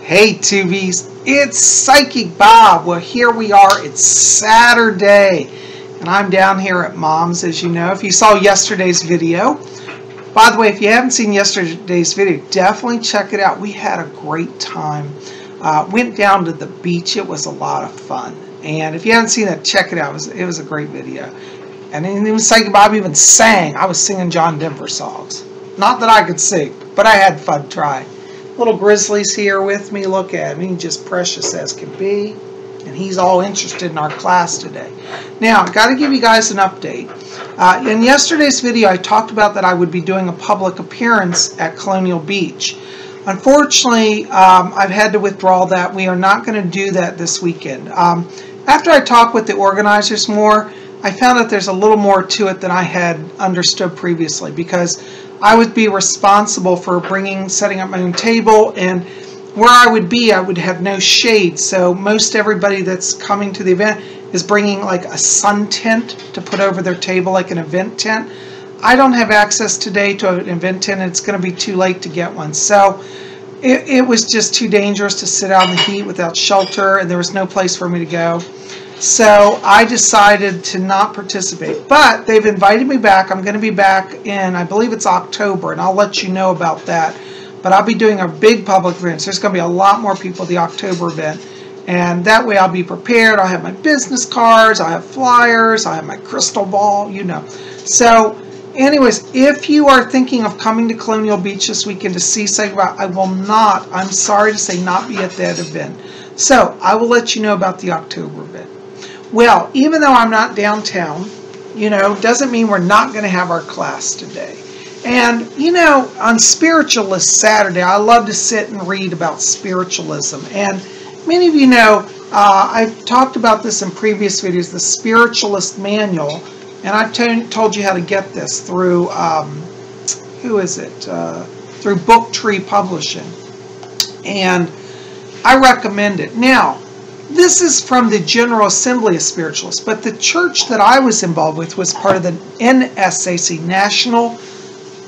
Hey Tubies, it's Psychic Bob. Well, here we are. It's Saturday, and I'm down here at Mom's, as you know. If you saw yesterday's video, by the way, if you haven't seen yesterday's video, definitely check it out. We had a great time. Went down to the beach. It was a lot of fun. And if you haven't seen it, check it out. It was a great video. And even Psychic Bob even sang. I was singing John Denver songs. Not that I could sing, but I had fun trying. Little Grizzly's here with me. Look at me, just precious as can be. And he's all interested in our class today. Now, I've got to give you guys an update. In yesterday's video, I talked about that I would be doing a public appearance at Colonial Beach. Unfortunately, I've had to withdraw that. We are not going to do that this weekend. After I talked with the organizers more, I found that there's a little more to it than I had understood previously, because I would be responsible for setting up my own table, and where I would have no shade. So most everybody that's coming to the event is bringing like a sun tent to put over their table, like an event tent. I don't have access today to an event tent, and it's going to be too late to get one. So it was just too dangerous to sit out in the heat without shelter, and there was no place for me to go. So I decided to not participate, but they've invited me back. I'm going to be back in, I believe it's October, and I'll let you know about that. But I'll be doing a big public event. So there's going to be a lot more people at the October event, and that way I'll be prepared. I'll have my business cards, I'll have flyers, I'll have my crystal ball, you know. So anyways, if you are thinking of coming to Colonial Beach this weekend to see Psychic Bob, I will not, I'm sorry to say, not be at that event. So I will let you know about the October event. Well, even though I'm not downtown, you know, doesn't mean we're not going to have our class today. And, you know, on Spiritualist Saturday, I love to sit and read about spiritualism. And many of you know, I've talked about this in previous videos, the Spiritualist Manual. And I've told you how to get this through, through Booktree Publishing. And I recommend it. Now, this is from the General Assembly of Spiritualists, but the church that I was involved with was part of the NSAC, National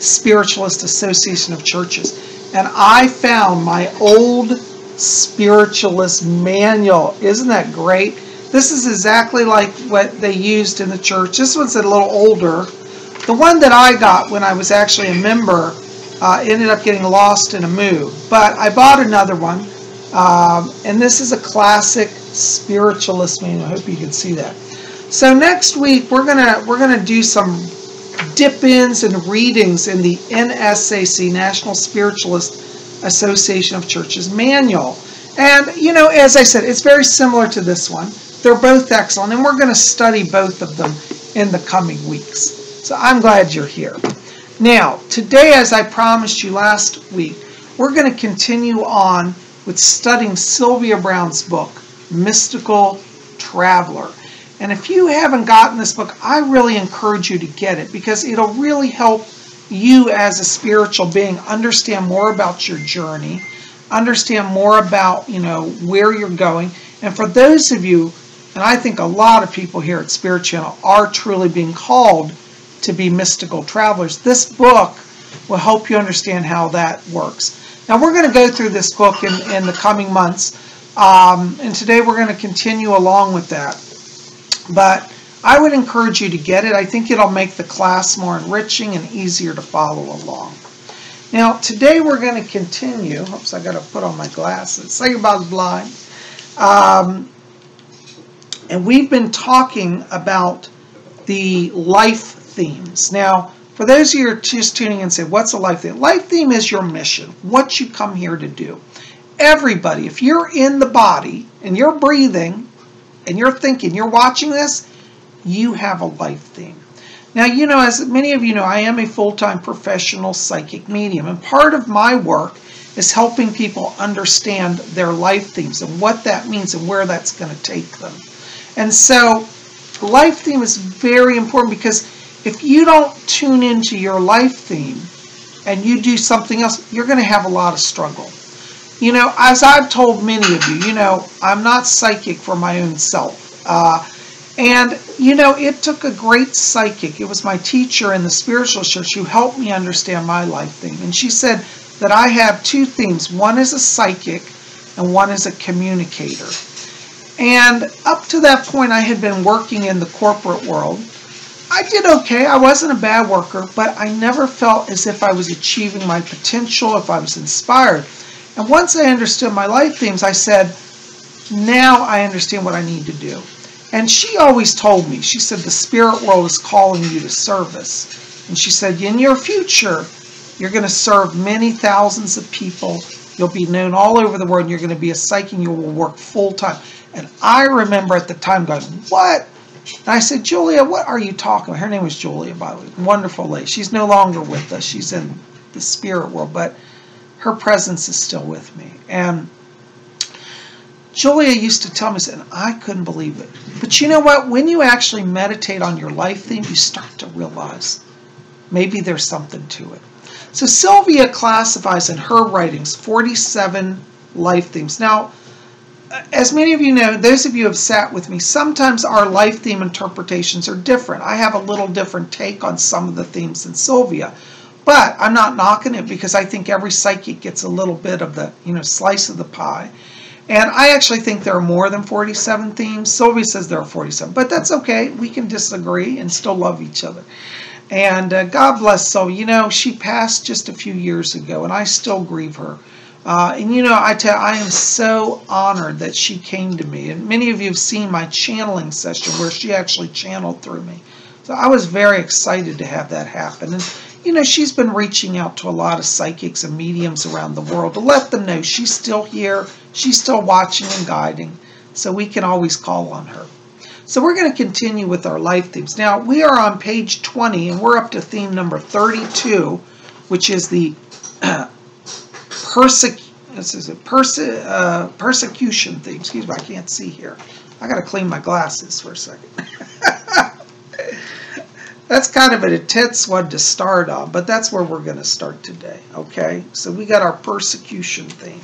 Spiritualist Association of Churches. And I found my old Spiritualist manual. Isn't that great? This is exactly like what they used in the church. This one's a little older. The one that I got when I was actually a member ended up getting lost in a move. But I bought another one. And this is a classic Spiritualist manual. I hope you can see that. So next week we're gonna do some dip-ins and readings in the NSAC, National Spiritualist Association of Churches manual. And you know, as I said, it's very similar to this one. They're both excellent, and we're going to study both of them in the coming weeks. So I'm glad you're here. Now, today, as I promised you last week, we're going to continue on with studying Sylvia Browne's book, Mystical Traveler. And if you haven't gotten this book, I really encourage you to get it, because it'll really help you as a spiritual being understand more about your journey, understand more about, you know, where you're going. And for those of you, and I think a lot of people here at Spirit Channel are truly being called to be mystical travelers, this book will help you understand how that works. Now, we're going to go through this book in the coming months, and today we're going to continue along with that. But I would encourage you to get it. I think it'll make the class more enriching and easier to follow along. Now, today we're going to continue. Oops, I got to put on my glasses. Say about blind. And we've been talking about the life themes. Now, for those of you who are just tuning in and say, what's a life theme? Life theme is your mission, what you come here to do. Everybody, if you're in the body and you're breathing and you're thinking, you're watching this, you have a life theme. Now, you know, as many of you know, I am a full-time professional psychic medium, and part of my work is helping people understand their life themes and what that means and where that's going to take them. And so, the life theme is very important, because if you don't tune into your life theme and you do something else, you're going to have a lot of struggle. You know, as I've told many of you, you know, I'm not psychic for my own self. And, you know, it took a great psychic. It was my teacher in the Spiritualist church who helped me understand my life theme. And she said that I have two themes. One is a psychic, and one is a communicator. And up to that point, I had been working in the corporate world. I did okay. I wasn't a bad worker, but I never felt as if I was achieving my potential, if I was inspired. And once I understood my life themes, I said, now I understand what I need to do. And she always told me, she said, the spirit world is calling you to service. And she said, in your future, you're going to serve many thousands of people. You'll be known all over the world, and you're going to be a psychic, and you will work full time. And I remember at the time going, what? And I said, Julia, what are you talking about? Her name was Julia, by the way. Wonderful lady. She's no longer with us. She's in the spirit world, but her presence is still with me. And Julia used to tell me, and I couldn't believe it. But you know what? When you actually meditate on your life theme, you start to realize maybe there's something to it. So Sylvia classifies in her writings 47 life themes. Now, as many of you know, those of you who have sat with me, sometimes our life theme interpretations are different. I have a little different take on some of the themes than Sylvia. But I'm not knocking it because I think every psychic gets a little bit of the, slice of the pie. And I actually think there are more than 47 themes. Sylvia says there are 47, but that's okay. We can disagree and still love each other. And God bless Sylvia. She passed just a few years ago, and I still grieve her. I am so honored that she came to me. And many of you have seen my channeling session where she actually channeled through me. So I was very excited to have that happen. And, she's been reaching out to a lot of psychics and mediums around the world to let them know she's still here, she's still watching and guiding, so we can always call on her. So we're going to continue with our life themes. Now, we are on page 20, and we're up to theme number 32, which is the persecution theme. Excuse me, I can't see here. I got to clean my glasses for a second. That's kind of an intense one to start on, but that's where we're going to start today, okay? So we got our persecution theme.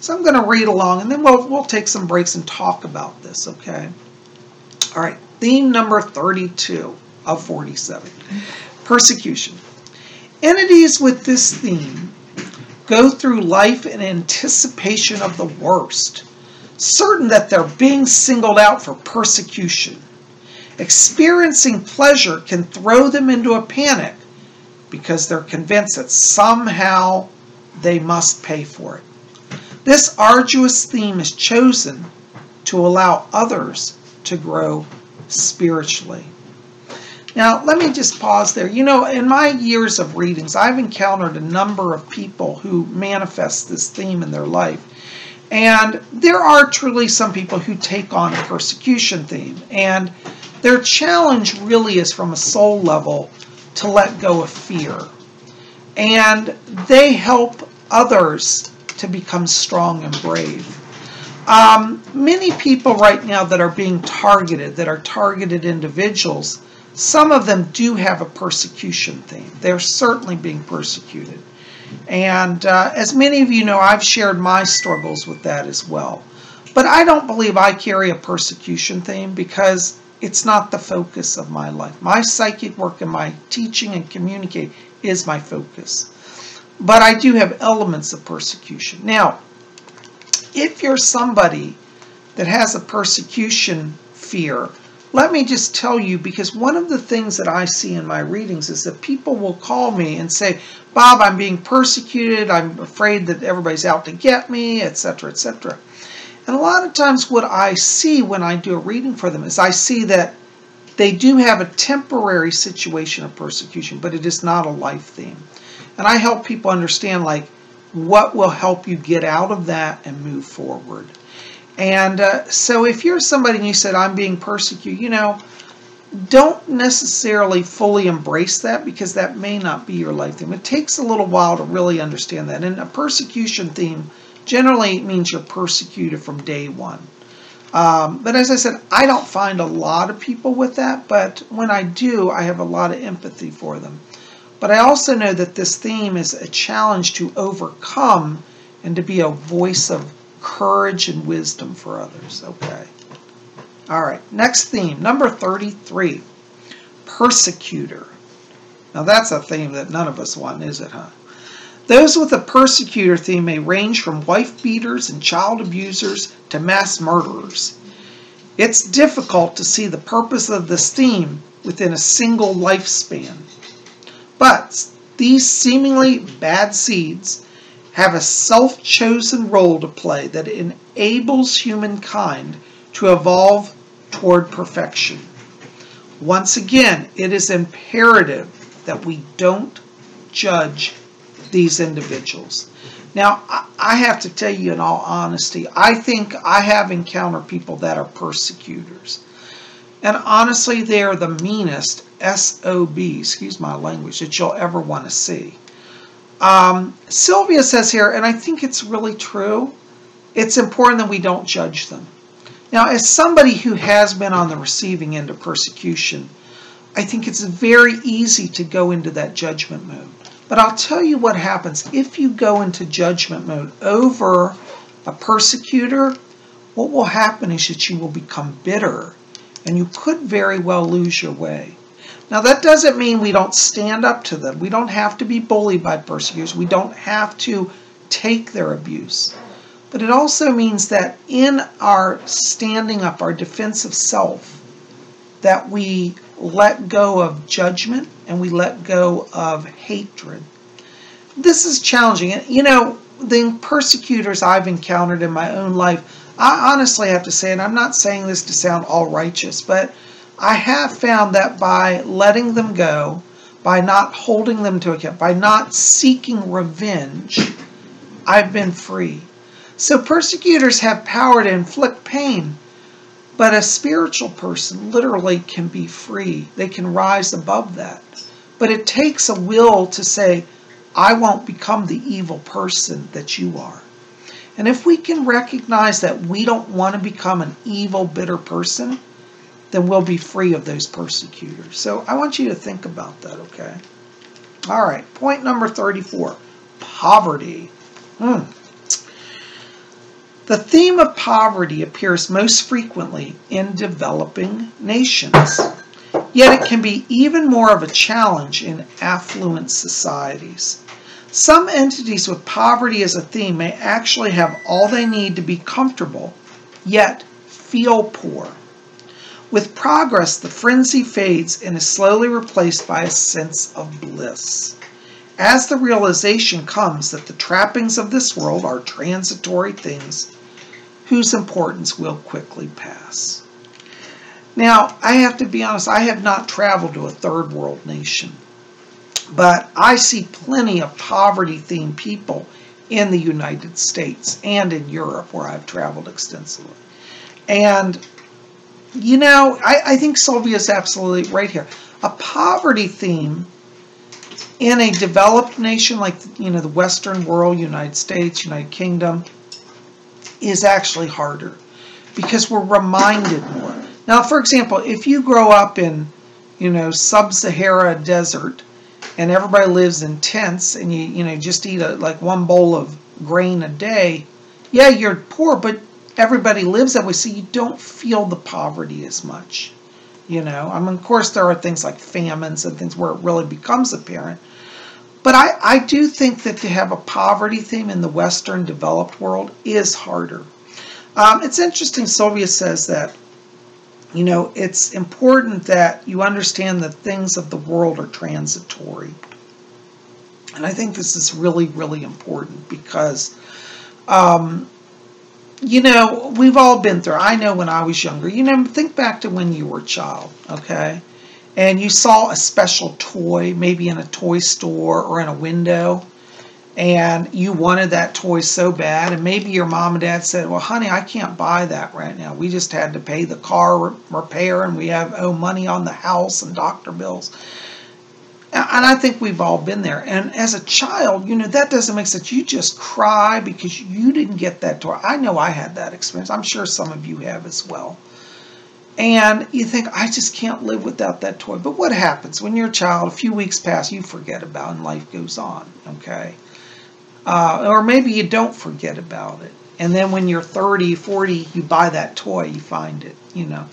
So I'm going to read along, and then we'll take some breaks and talk about this, okay? All right, theme number 32 of 47, persecution. Entities with this theme go through life in anticipation of the worst, certain that they're being singled out for persecution. Experiencing pleasure can throw them into a panic because they're convinced that somehow they must pay for it. This arduous theme is chosen to allow others to grow spiritually. Now, let me just pause there. In my years of readings, I've encountered a number of people who manifest this theme in their life. And there are truly some people who take on a persecution theme. And their challenge really is from a soul level to let go of fear. And they help others to become strong and brave. Many people right now that are being targeted, that are targeted individuals, some of them do have a persecution theme. They're certainly being persecuted. And as many of you know, I've shared my struggles with that as well. But I don't believe I carry a persecution theme because it's not the focus of my life. My psychic work and my teaching and communicating is my focus. But I do have elements of persecution. Now, if you're somebody that has a persecution fear, let me just tell you, because one of the things that I see in my readings is that people will call me and say, Bob, I'm being persecuted, I'm afraid that everybody's out to get me, etc., etc. And a lot of times what I see when I do a reading for them is I see that they do have a temporary situation of persecution, but it is not a life theme. And I help people understand, what will help you get out of that and move forward. And so if you're somebody and you said, I'm being persecuted, don't necessarily fully embrace that because that may not be your life theme. It takes a little while to really understand that. And a persecution theme generally means you're persecuted from day one. But as I said, I don't find a lot of people with that, but when I do, I have a lot of empathy for them. But I also know that this theme is a challenge to overcome and to be a voice of courage and wisdom for others. Okay. All right. Next theme, number 33, persecutor. Now that's a theme that none of us want, is it, huh? Those with a persecutor theme may range from wife beaters and child abusers to mass murderers. It's difficult to see the purpose of this theme within a single lifespan. But these seemingly bad seeds have a self-chosen role to play that enables humankind to evolve toward perfection. Once again, it is imperative that we don't judge these individuals. Now, I have to tell you in all honesty, I think I have encountered people that are persecutors. And honestly, they are the meanest SOB, excuse my language, that you'll ever want to see. Sylvia says here, and I think it's really true, it's important that we don't judge them. Now, as somebody who has been on the receiving end of persecution, I think it's very easy to go into that judgment mode. But I'll tell you what happens if you go into judgment mode over a persecutor. What will happen is that you will become bitter, and you could very well lose your way. Now, that doesn't mean we don't stand up to them. We don't have to be bullied by persecutors. We don't have to take their abuse. But it also means that in our standing up, our defense of self, that we let go of judgment and we let go of hatred. This is challenging. You know, the persecutors I've encountered in my own life, I honestly have to say, and I'm not saying this to sound all righteous, but I have found that by letting them go, by not holding them to account, by not seeking revenge, I've been free. So persecutors have power to inflict pain, but a spiritual person literally can be free. They can rise above that. But it takes a will to say, I won't become the evil person that you are. And if we can recognize that we don't want to become an evil, bitter person, then we'll be free of those persecutors. So I want you to think about that, okay? All right, point number 34, poverty. The theme of poverty appears most frequently in developing nations, yet it can be even more of a challenge in affluent societies. Some entities with poverty as a theme may actually have all they need to be comfortable, yet feel poor. With progress, the frenzy fades and is slowly replaced by a sense of bliss, as the realization comes that the trappings of this world are transitory things whose importance will quickly pass. Now, I have to be honest, I have not traveled to a third world nation, but I see plenty of poverty-themed people in the United States and in Europe, where I've traveled extensively. And, you know, I think Sylvia's absolutely right here. A poverty theme in a developed nation like, you know, the Western world, United States, United Kingdom, is actually harder because we're reminded more. Now, for example, if you grow up in, you know, sub-Sahara desert and everybody lives in tents and you know, just eat like one bowl of grain a day, yeah, you're poor, but everybody lives that way, so you don't feel the poverty as much. You know, I mean, of course, there are things like famines and things where it really becomes apparent. But I do think that to have a poverty theme in the Western developed world is harder. It's interesting, Sylvia says that, you know, it's important that you understand that things of the world are transitory. And I think this is really, really important because, you know, we've all been through. I know when I was younger, you know, think back to when you were a child, okay? And you saw a special toy, maybe in a toy store or in a window, and you wanted that toy so bad, and maybe your mom and dad said, well, honey, I can't buy that right now. We just had to pay the car repair, and we owe money on the house and doctor bills. And I think we've all been there. And as a child, you know, that doesn't make sense. You just cry because you didn't get that toy. I know I had that experience. I'm sure some of you have as well. And you think, I just can't live without that toy. But what happens when you're a child? A few weeks pass, you forget about it, and life goes on, okay? Or maybe you don't forget about it. And then when you're 30, 40, you buy that toy, you find it, you know.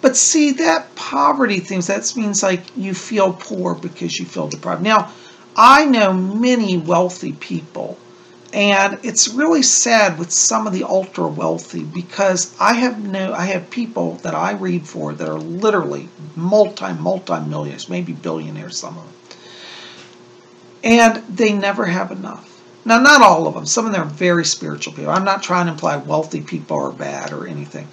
But see, that poverty thing, that means like you feel poor because you feel deprived. Now, I know many wealthy people, and it's really sad with some of the ultra wealthy, because I have people that I read for that are literally multi-millionaires, maybe billionaires, some of them. And they never have enough. Now, not all of them. Some of them are very spiritual people. I'm not trying to imply wealthy people are bad or anything.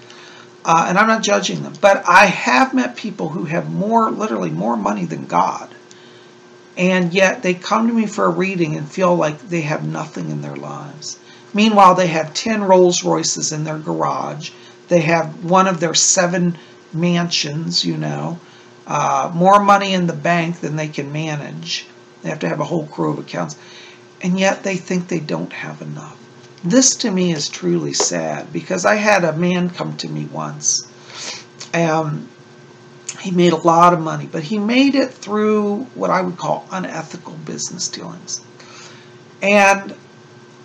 And I'm not judging them. But I have met people who have literally more money than God. And yet they come to me for a reading and feel like they have nothing in their lives. Meanwhile, they have 10 Rolls Royces in their garage. They have one of their 7 mansions, more money in the bank than they can manage. They have to have a whole crew of accounts. And yet they think they don't have enough. This to me is truly sad, because I had a man come to me once. He made a lot of money, but he made it through what I would call unethical business dealings. And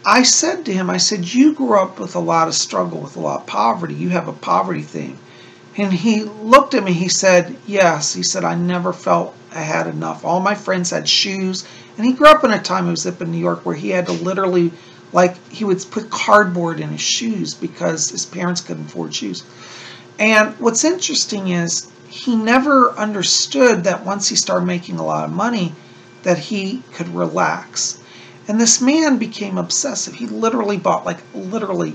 I said to him, I said, you grew up with a lot of struggle, with a lot of poverty. You have a poverty theme. And he looked at me, he said, yes. He said, I never felt I had enough. All my friends had shoes. And he grew up in a time, he was up in New York, where he had to literally, he would put cardboard in his shoes because his parents couldn't afford shoes. And what's interesting is, he never understood that once he started making a lot of money, that he could relax. And this man became obsessive. He literally bought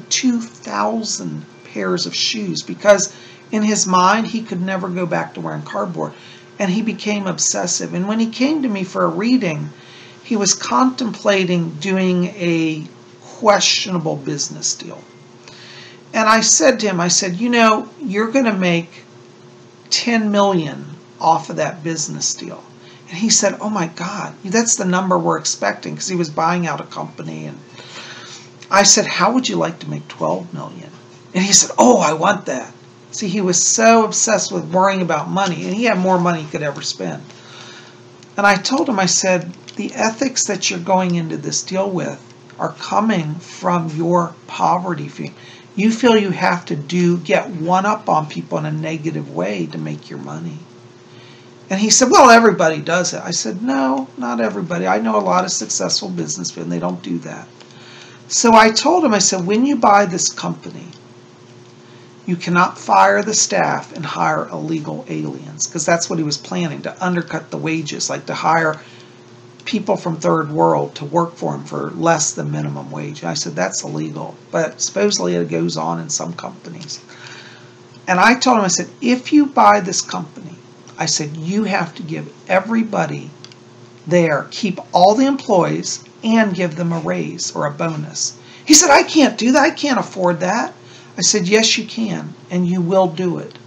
2,000 pairs of shoes, because in his mind, he could never go back to wearing cardboard. And he became obsessive. And when he came to me for a reading, he was contemplating doing a questionable business deal. And I said to him, I said, you're going to make 10 million off of that business deal. And he said, oh my God, that's the number we're expecting, because he was buying out a company. And I said, how would you like to make 12 million? And he said, oh, I want that. See, he was so obsessed with worrying about money, and he had more money he could ever spend. And I told him, I said, the ethics that you're going into this deal with are coming from your poverty feeling. You feel you have to get one up on people in a negative way to make your money. And he said, well, everybody does it. I said, no, not everybody. I know a lot of successful businessmen, and they don't do that. So I told him, I said, when you buy this company, you cannot fire the staff and hire illegal aliens, because that's what he was planning, to undercut the wages, like to hire people from third world to work for him for less than minimum wage. And I said, that's illegal, but supposedly it goes on in some companies. And I told him, I said, if you buy this company, I said, you have to give everybody there, keep all the employees, and give them a raise or a bonus. He said, I can't do that. I can't afford that. I said, yes, you can, and you will do it.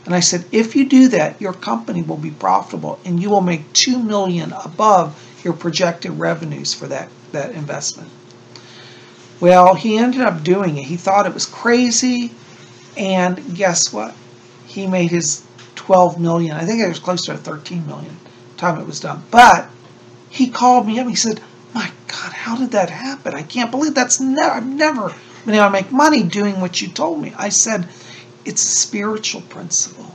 And I said, if you do that, your company will be profitable, and you will make $2 million above your projected revenues for that investment. Well, he ended up doing it. He thought it was crazy, and guess what? He made his 12 million. I think it was close to 13 million time it was done. But he called me up. He said, my God, how did that happen? I can't believe I've never been able to make money doing what you told me. I said, it's a spiritual principle.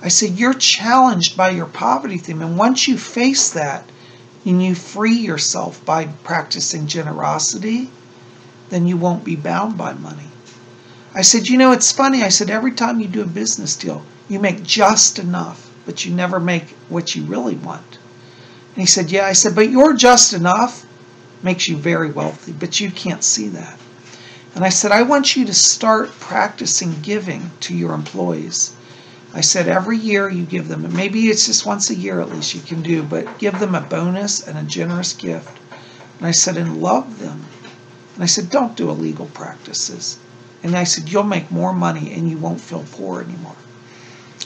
I said, you're challenged by your poverty theme. And once you face that and you free yourself by practicing generosity, then you won't be bound by money. I said, it's funny. I said, every time you do a business deal, you make just enough, but you never make what you really want. And he said, yeah. I said, but your just enough makes you very wealthy, but you can't see that. And I said, I want you to start practicing giving to your employees. I said, every year you give them, and maybe it's just once a year at least you can do, but give them a bonus and a generous gift. And I said, and love them. And I said, don't do illegal practices. And I said, you'll make more money and you won't feel poor anymore.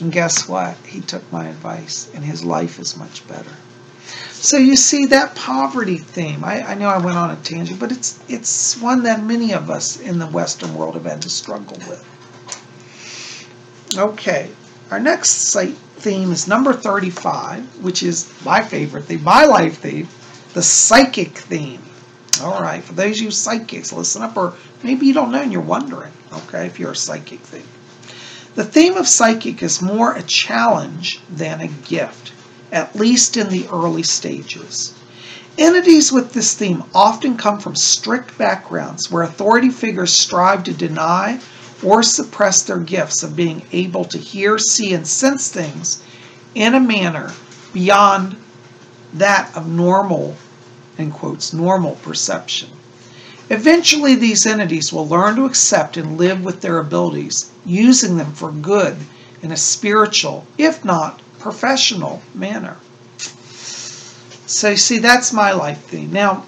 And guess what? He took my advice, and his life is much better. So you see that poverty theme. I know I went on a tangent, but it's one that many of us in the Western world have had to struggle with. Okay, our next theme is number 35, which is my favorite theme, my life theme, the psychic theme. All right, for those of you psychics, listen up, or maybe you don't know and you're wondering, okay, if you're a psychic theme. The theme of psychic is more a challenge than a gift, at least in the early stages. Entities with this theme often come from strict backgrounds where authority figures strive to deny or suppress their gifts of being able to hear, see, and sense things in a manner beyond that of normal, in quotes, normal perception. Eventually, these entities will learn to accept and live with their abilities, using them for good in a spiritual, if not professional, manner. So you see, that's my life theme. Now,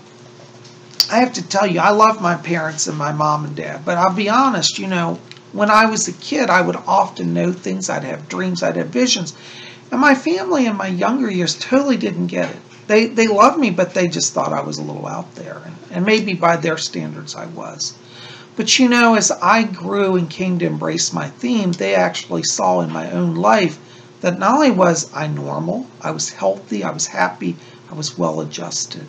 I have to tell you, I love my parents and my mom and dad, but I'll be honest, when I was a kid, I would often know things, I'd have dreams, I'd have visions, and my family in my younger years totally didn't get it. They loved me, but they just thought I was a little out there, and maybe by their standards I was. But as I grew and came to embrace my theme, they actually saw in my own life that not only was I normal, I was healthy, I was happy, I was well adjusted.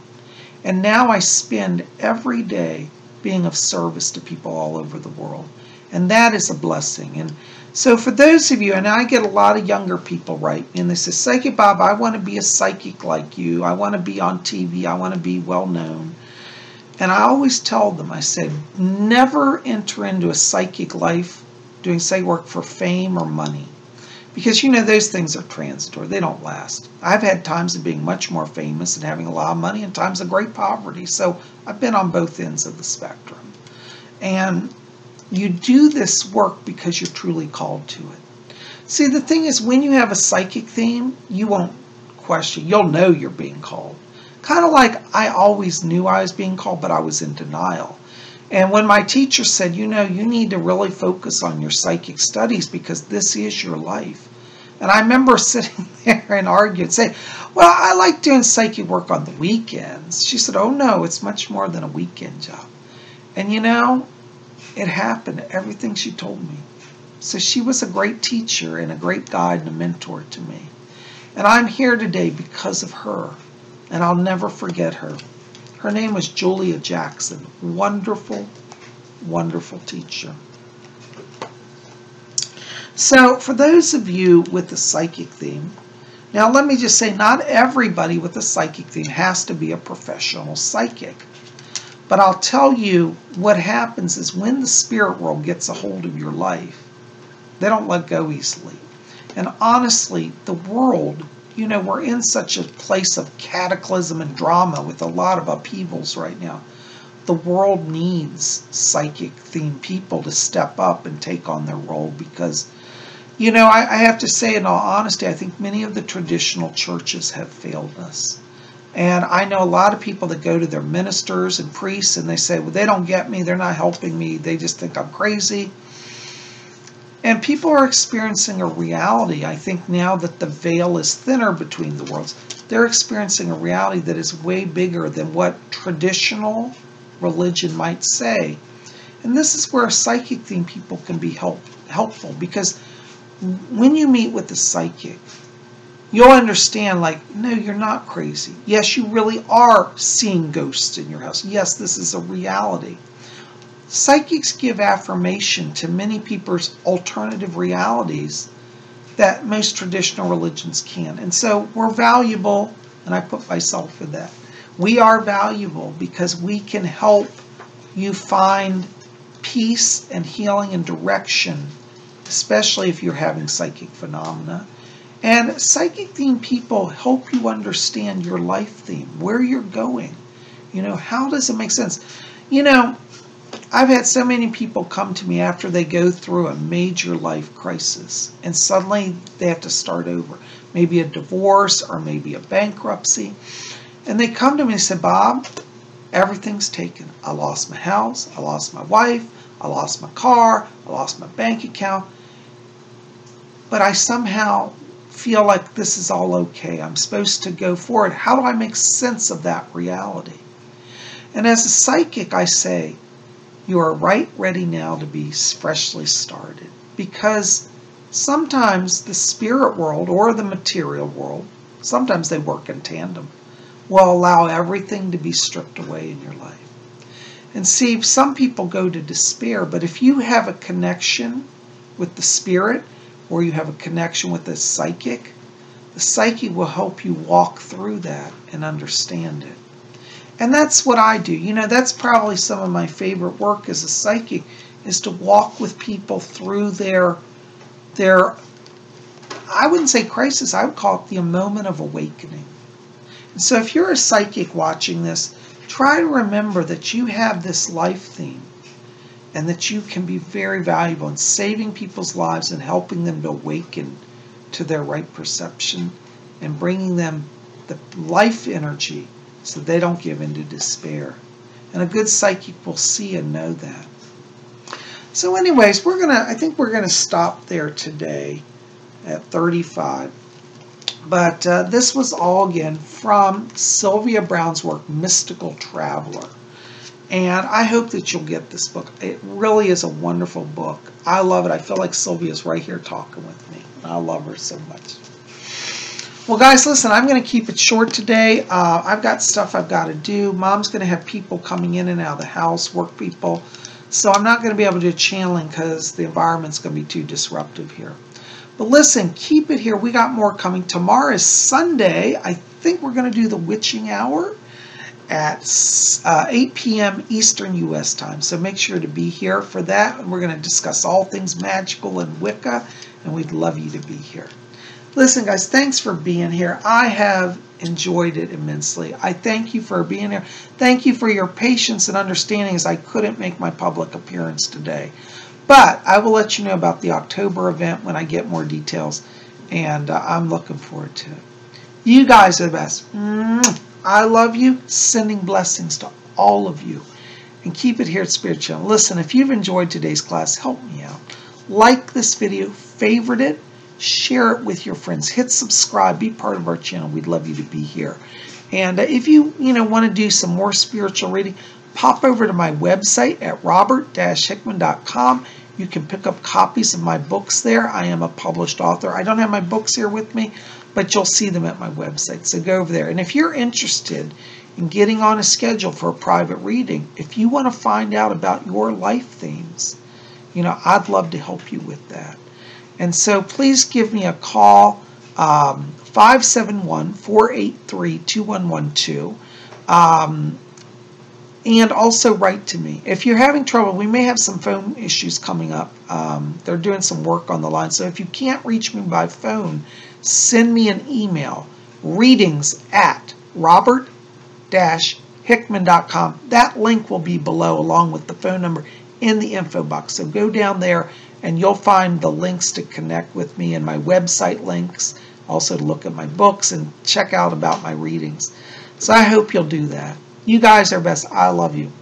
And now I spend every day being of service to people all over the world. And that is a blessing. And so for those of you, and I get a lot of younger people write me, and they say, Psychic Bob, I want to be a psychic like you. I want to be on TV. I want to be well known. And I always tell them, I said, never enter into a psychic life doing psychic work for fame or money. Because, those things are transitory. They don't last. I've had times of being much more famous and having a lot of money and times of great poverty. So I've been on both ends of the spectrum. And you do this work because you're truly called to it. See, the thing is, when you have a psychic theme, you won't question. You'll know you're being called. Kind of like I always knew I was being called, but I was in denial. And when my teacher said, you need to really focus on your psychic studies because this is your life. And I remember sitting there and arguing, saying, well, I like doing psychic work on the weekends. She said, oh no, it's much more than a weekend job. And it happened, everything she told me. So she was a great teacher and a great guide and a mentor to me. And I'm here today because of her. And I'll never forget her. Her name was Julia Jackson. Wonderful, wonderful teacher. So for those of you with the psychic theme, now let me just say, not everybody with a psychic theme has to be a professional psychic. But I'll tell you what happens is when the spirit world gets a hold of your life, they don't let go easily. And honestly, the world, we're in such a place of cataclysm and drama with a lot of upheavals right now. The world needs psychic themed people to step up and take on their role because, I have to say in all honesty, I think many of the traditional churches have failed us. And I know a lot of people that go to their ministers and priests and they say, well, they don't get me, they're not helping me, they just think I'm crazy. And people are experiencing a reality, I think now that the veil is thinner between the worlds, they're experiencing a reality that is way bigger than what traditional religion might say. And this is where psychic themed people can be helpful because when you meet with the psychic, you'll understand, no, you're not crazy. Yes, you really are seeing ghosts in your house. Yes, this is a reality. Psychics give affirmation to many people's alternative realities that most traditional religions can. And so we're valuable, and I put myself in that. We are valuable because we can help you find peace and healing and direction, especially if you're having psychic phenomena. And psychic themed people help you understand your life theme, where you're going. How does it make sense? I've had so many people come to me after they go through a major life crisis and suddenly they have to start over. Maybe a divorce or maybe a bankruptcy. And they come to me and say, Bob, everything's taken. I lost my house, I lost my wife, I lost my car, I lost my bank account. But I somehow feel like this is all okay. I'm supposed to go forward. How do I make sense of that reality? And as a psychic, I say, you are right ready now to be freshly started. Because sometimes the spirit world or the material world, sometimes they work in tandem, will allow everything to be stripped away in your life. And see, some people go to despair, but if you have a connection with the spirit, or you have a connection with the psychic will help you walk through that and understand it. And that's what I do. You know, that's probably some of my favorite work as a psychic, is to walk with people through their I wouldn't say crisis, I would call it the moment of awakening. And so if you're a psychic watching this, try to remember that you have this life theme and that you can be very valuable in saving people's lives and helping them to awaken to their right perception and bringing them the life energy so they don't give into despair. And a good psychic will see and know that. So anyways, I think we're gonna stop there today at 35. But this was all again from Sylvia Browne's work, Mystical Traveler. And I hope that you'll get this book. It really is a wonderful book. I love it. I feel like Sylvia's right here talking with me. I love her so much. Well, guys, listen, I'm going to keep it short today. I've got stuff I've got to do. Mom's going to have people coming in and out of the house, work people. So I'm not going to be able to do channeling because the environment's going to be too disruptive here. But listen, keep it here. We got more coming. Tomorrow is Sunday. I think we're going to do the witching hour at 8 p.m. Eastern U.S. time. So make sure to be here for that. And we're going to discuss all things magical and Wicca. And we'd love you to be here. Listen, guys, thanks for being here. I have enjoyed it immensely. I thank you for being here. Thank you for your patience and understanding as I couldn't make my public appearance today. But I will let you know about the October event when I get more details. And I'm looking forward to it. You guys are the best. I love you. Sending blessings to all of you. And keep it here at Spirit Channel. Listen, if you've enjoyed today's class, help me out. Like this video, favorite it, share it with your friends, hit subscribe, be part of our channel. We'd love you to be here. And if you want to do some more spiritual reading, pop over to my website at robert-hickman.com. You can pick up copies of my books there. I am a published author. I don't have my books here with me, but you'll see them at my website. So go over there. And if you're interested in getting on a schedule for a private reading, if you want to find out about your life themes, I'd love to help you with that. And so please give me a call, 571-483-2112. And also write to me. If you're having trouble, we may have some phone issues coming up. They're doing some work on the line. So if you can't reach me by phone, send me an email, readings@robert-hickman.com. That link will be below along with the phone number in the info box. So go down there and you'll find the links to connect with me and my website links, also to look at my books and check out about my readings. So I hope you'll do that. You guys are best. I love you.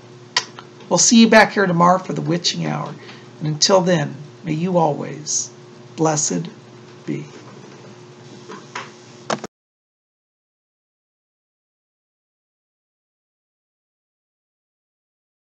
We'll see you back here tomorrow for the witching hour. And until then, may you always blessed be.